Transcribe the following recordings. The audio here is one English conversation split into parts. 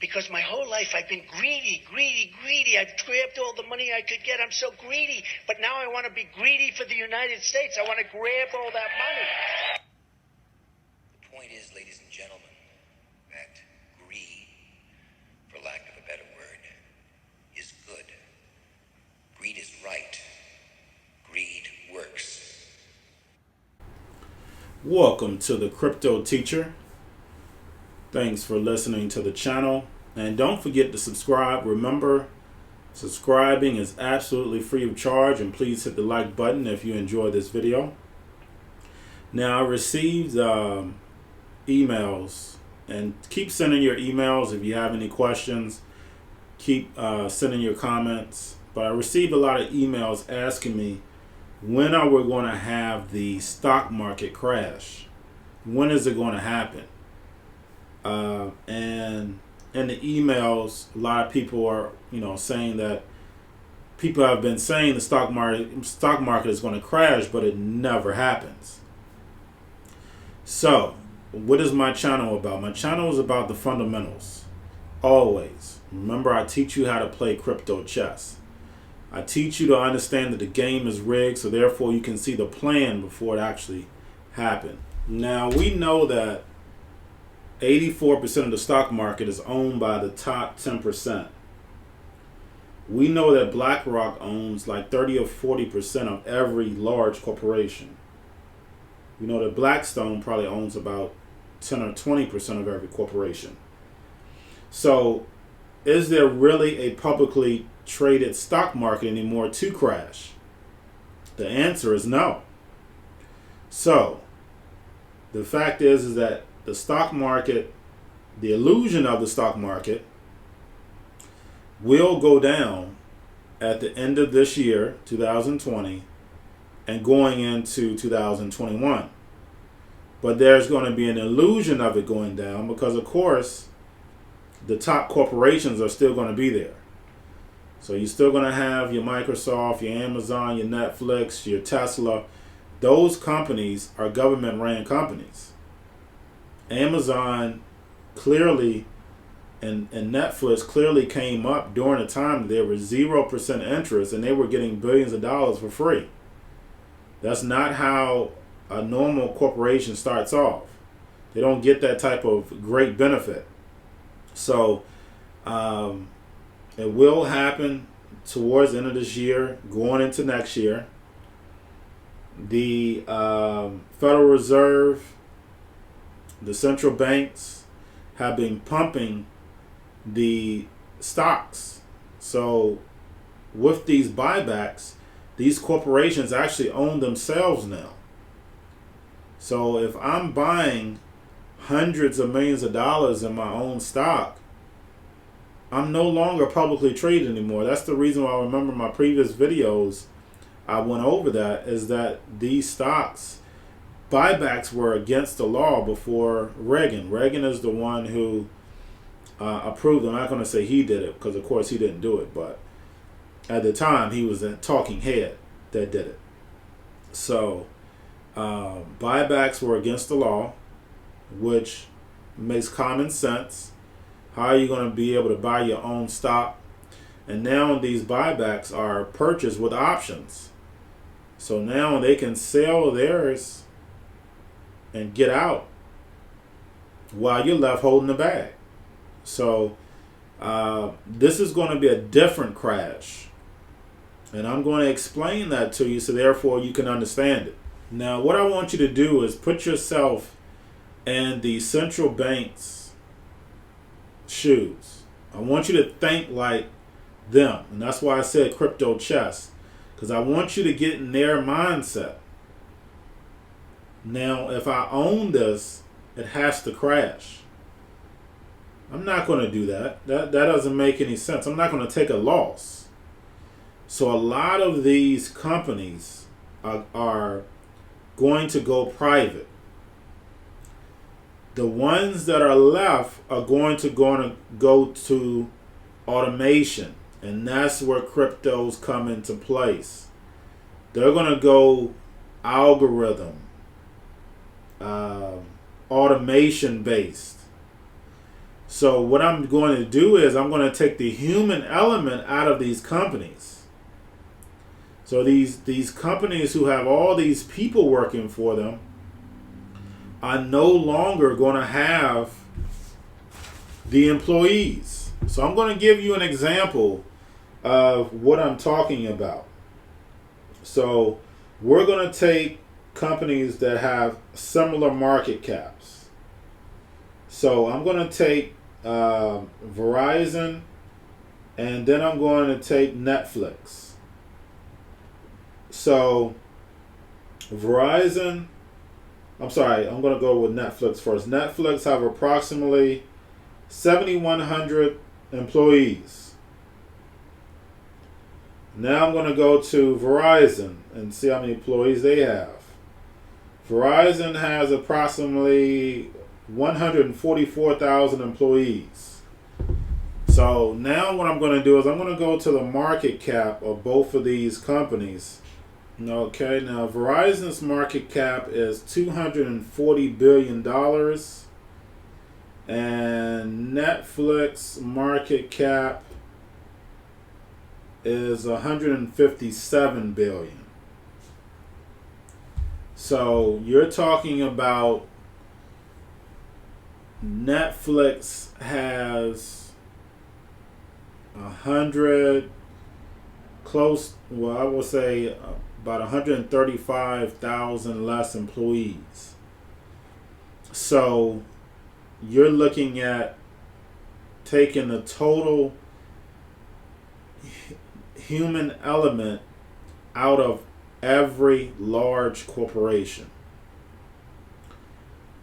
Because my whole life I've been greedy. I've grabbed all the money I could get. I'm so greedy. But now I want to be greedy for the United States. I want to grab all that money. The point is, ladies and gentlemen, that greed, for lack of a better word, is good. Greed is right. Greed works. Welcome to the Cryptoteacher. Thanks for listening to the channel. And don't forget to subscribe. Remember, subscribing is absolutely free of charge. And please hit the like button if you enjoyed this video. Now, I received emails. And keep sending your emails if you have any questions. Keep sending your comments. But I received a lot of emails asking me, when are we going to have the stock market crash? When is it going to happen? And in the emails, a lot of people are, saying that people have been saying the stock market is going to crash, but it never happens. So, what is my channel about? My channel is about the fundamentals. Always. Remember, I teach you how to play crypto chess. I teach you to understand that the game is rigged, so therefore you can see the plan before it actually happened. Now, we know that 84% of the stock market is owned by the top 10%. We know that BlackRock owns like 30 or 40% of every large corporation. We know that Blackstone probably owns about 10 or 20% of every corporation. So, is there really a publicly traded stock market anymore to crash? The answer is no. So, the fact is that the stock market, the illusion of the stock market, will go down at the end of this year, 2020, and going into 2021. But there's going to be an illusion of it going down because, of course, the top corporations are still going to be there. So you're still going to have your Microsoft, your Amazon, your Netflix, your Tesla. Those companies are government-ran companies. Amazon clearly and Netflix clearly came up during a time there was 0% interest and they were getting billions of dollars for free. That's not how a normal corporation starts off. They don't get that type of great benefit. So it will happen towards the end of this year, going into next year. The Federal Reserve, the central banks have been pumping the stocks. So with these buybacks, these corporations actually own themselves now. So if I'm buying hundreds of millions of dollars in my own stock, I'm no longer publicly traded anymore. That's the reason why I remember my previous videos, I went over that, is that these stocks, buybacks were against the law before Reagan. Reagan is the one who approved them. I'm not going to say he did it because, of course, he didn't do it. But at the time, he was a talking head that did it. So buybacks were against the law, which makes common sense. How are you going to be able to buy your own stock? And now these buybacks are purchased with options. So now they can sell theirs and get out while you're left holding the bag. So this is going to be a different crash. And I'm going to explain that to you so therefore you can understand it. Now what I want you to do is put yourself in the central bank's shoes. I want you to think like them. And that's why I said crypto chess. Because I want you to get in their mindset. Now, if I own this, it has to crash. I'm not going to do that. That doesn't make any sense. I'm not going to take a loss. So a lot of these companies are going to go private. The ones that are left are going to go to automation. And that's where cryptos come into place. They're going to go algorithm, automation based. So what I'm going to do is I'm going to take the human element out of these companies. So these companies who have all these people working for them are no longer going to have the employees. So I'm going to give you an example of what I'm talking about. So we're going to take companies that have similar market caps. So I'm going to take Verizon, and then I'm going to take Netflix. So Verizon, I'm going to go with Netflix first. Netflix have approximately 7,100 employees. Now I'm going to go to Verizon and see how many employees they have. Verizon has approximately 144,000 employees. So now what I'm going to do is I'm going to go to the market cap of both of these companies. Okay, now Verizon's market cap is $240 billion. And Netflix market cap is 157 billion. So you're talking about Netflix has 100 close, well, I will say about 135,000 less employees. So you're looking at taking the total human element out of every large corporation.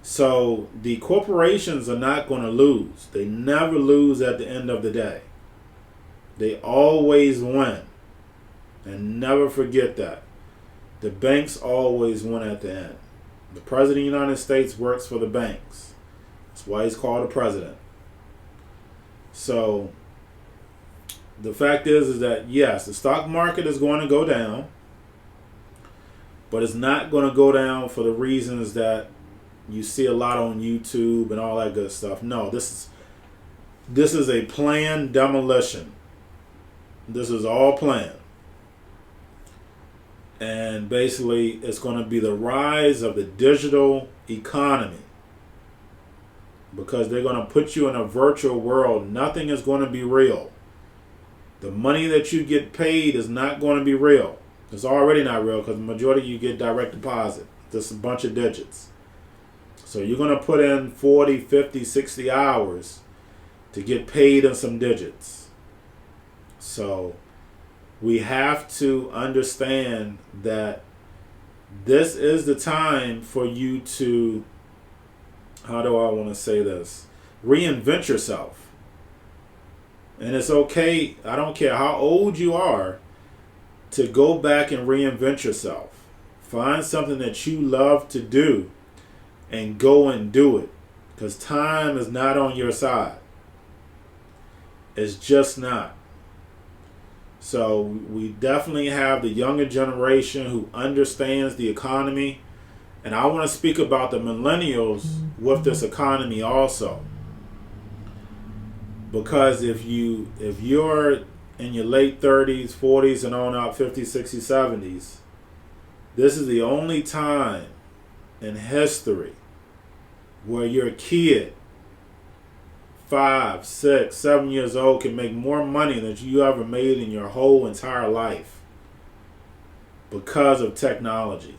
So the corporations are not going to lose. They never lose at the end of the day. They always win. And never forget that. The banks always win at the end. The President of the United States works for the banks. That's why he's called a president. So the fact is that yes, the stock market is going to go down, but it's not going to go down for the reasons that you see a lot on YouTube and all that good stuff. No, this is a planned demolition. This is all planned. And basically it's going to be the rise of the digital economy, because they're going to put you in a virtual world. Nothing is going to be real. The money that you get paid is not going to be real. It's already not real, because the majority you get direct deposit. Just a bunch of digits. So you're going to put in 40, 50, 60 hours to get paid in some digits. So we have to understand that this is the time for you to, how do I want to say this? Reinvent yourself. And it's okay, I don't care how old you are, to go back and reinvent yourself. Find something that you love to do and go and do it. Because time is not on your side. It's just not. So we definitely have the younger generation who understands the economy. And I want to speak about the millennials with this economy also. Because if you're in your late 30s, 40s, and on out, 50s, 60s, 70s, this is the only time in history where your kid, 5, 6, 7 years old, can make more money than you ever made in your whole entire life because of technology.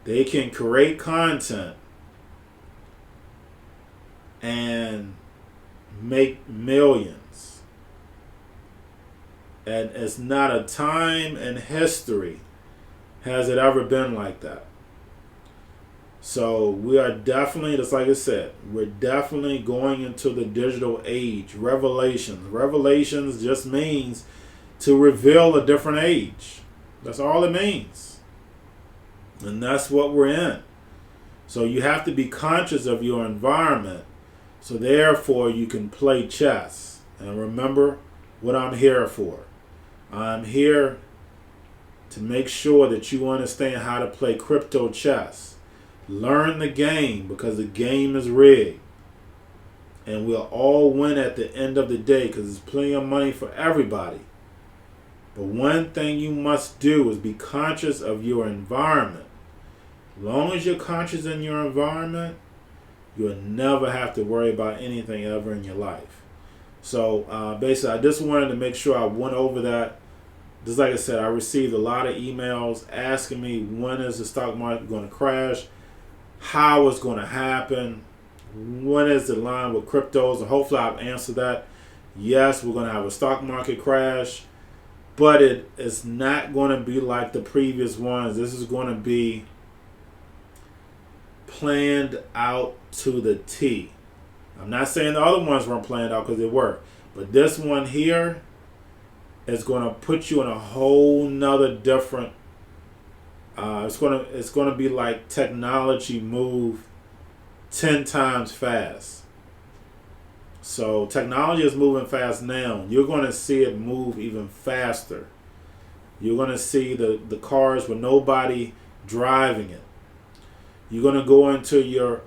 They can create content and make millions. And it's not a time in history has it ever been like that. So we are definitely, just like I said, we're definitely going into the digital age. Revelations. Revelations just means to reveal a different age. That's all it means. And that's what we're in. So you have to be conscious of your environment. So therefore you can play chess. And remember what I'm here for. I'm here to make sure that you understand how to play crypto chess. Learn the game, because the game is rigged. and we'll all win at the end of the day because there's plenty of money for everybody. But one thing you must do is be conscious of your environment. As long as you're conscious in your environment, you'll never have to worry about anything ever in your life. So basically, I just wanted to make sure I went over that. Just like I said, I received a lot of emails asking me when is the stock market going to crash, how it's going to happen, when is the line with cryptos, and hopefully I've answered that. Yes, we're going to have a stock market crash, but it is not going to be like the previous ones. This is going to be planned out to the T. I'm not saying the other ones weren't planned out, because they were, but this one here is going to put you in a whole nother different. It's going to be like technology moved 10 times fast. So technology is moving fast now. You're going to see it move even faster. You're going to see the cars with nobody driving it. You're going to go into your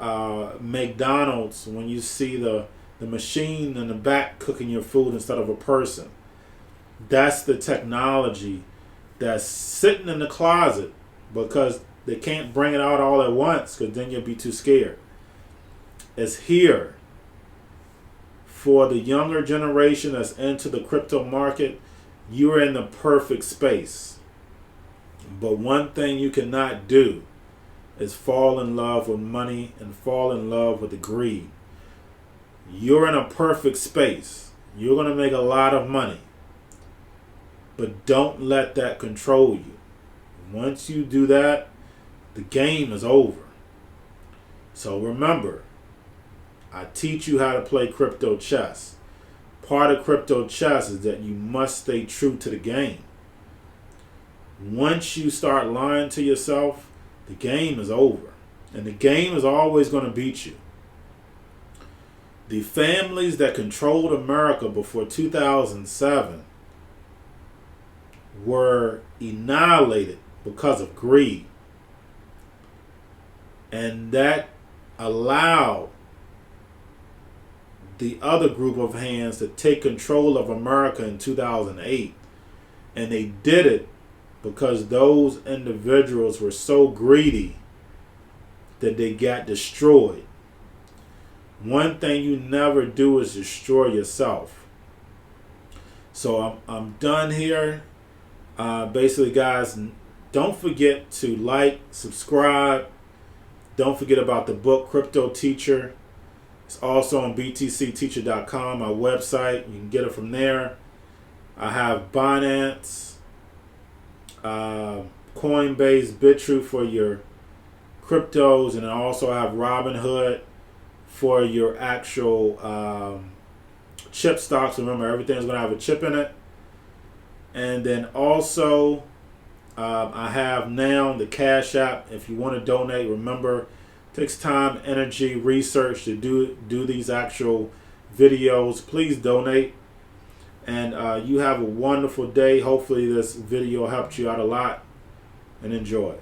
McDonald's when you see the machine in the back cooking your food instead of a person. That's the technology that's sitting in the closet because they can't bring it out all at once, because then you'll be too scared. It's here. For the younger generation that's into the crypto market, you're in the perfect space. But one thing you cannot do is fall in love with money and fall in love with the greed. You're in a perfect space. You're going to make a lot of money. But don't let that control you. Once you do that, the game is over. So remember, I teach you how to play crypto chess. Part of crypto chess is that you must stay true to the game. Once you start lying to yourself, the game is over. And the game is always going to beat you. The families that controlled America before 2007 were annihilated because of greed. And that allowed the other group of hands to take control of America in 2008. And they did it because those individuals were so greedy that they got destroyed. One thing you never do is destroy yourself. So I'm done here. Basically, guys, don't forget to like, subscribe. Don't forget about the book Cryptoteacher. It's also on btcteacher.com, my website. You can get it from there. I have Binance, Coinbase, Bitrue for your cryptos, and I also have Robinhood for your actual chip stocks. Remember, everything's going to have a chip in it. And then also, I have now the Cash App. If you want to donate, remember, it takes time, energy, research to do these actual videos. Please donate. And you have a wonderful day. Hopefully this video helped you out a lot. And enjoy.